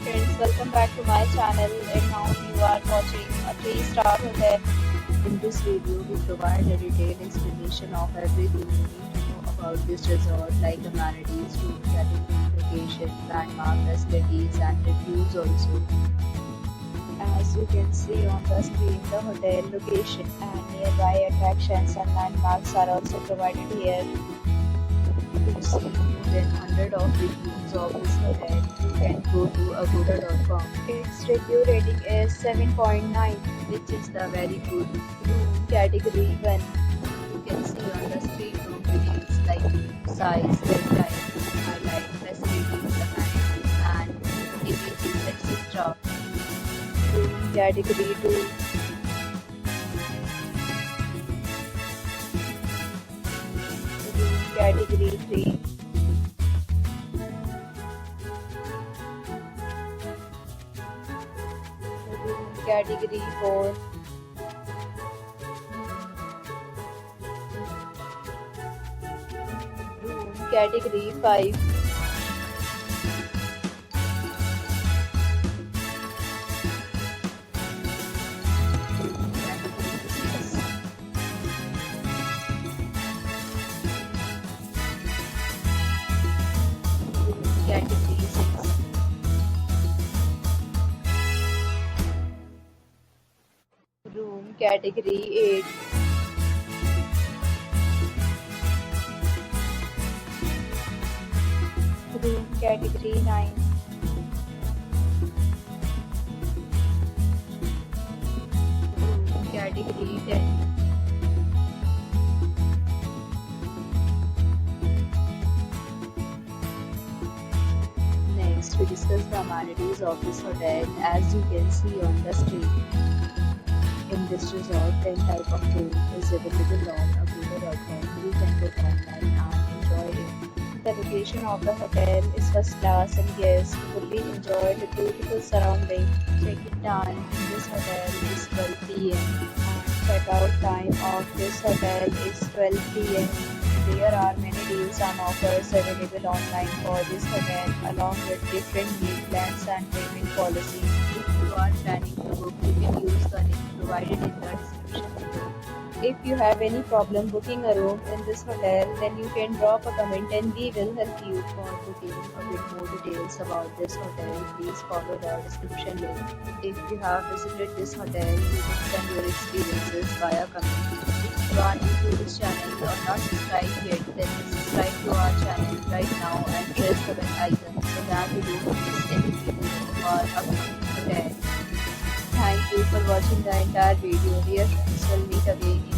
friends, welcome back to my channel, and now you are watching a 3-star hotel. In this video, we provide a detailed explanation of everything you need to know about this resort, like amenities, room category, location, landmark facilities, and reviews also. As you can see on the screen, the hotel location and nearby attractions and landmarks are also provided here. To see more than 100 of reviews of this hotel, you can go to agoda.com. Its review rating is 7.9, which is the very good. room category 1. You can see on the screen room reviews like size, bed type, highlight, facilities, amenities, and images, etc. Room category 2. Room category 3. Room category 4. Room category 5. Category 6. Room category 8. Room category 9. Room category 10. Next, we discuss the amenities of this hotel. As you can see on the screen, in this resort, 10 type of room is available on agoda.com. You can book online and enjoy it. The location of the hotel is first class and guests fully enjoy the beautiful surroundings. Check-in time in this hotel is 12 p.m. and check-out time of this hotel is 12 p.m. There are many deals and offers available online for this hotel, along with different meal plans and payment policies. If you are planning to book, you can use the link provided in the description below. If you have any problem booking a room in this hotel, then you can drop a comment and we will help you. For booking a bit more details about this hotel, please follow the description link. If you have visited this hotel, you can send your experiences via comment. If you are new to this channel or not subscribed yet, then subscribe to our channel right now and press the bell icon so that you don't miss any video of our upcoming hotel. Thank you for watching the entire video. Dear friends, we'll meet again in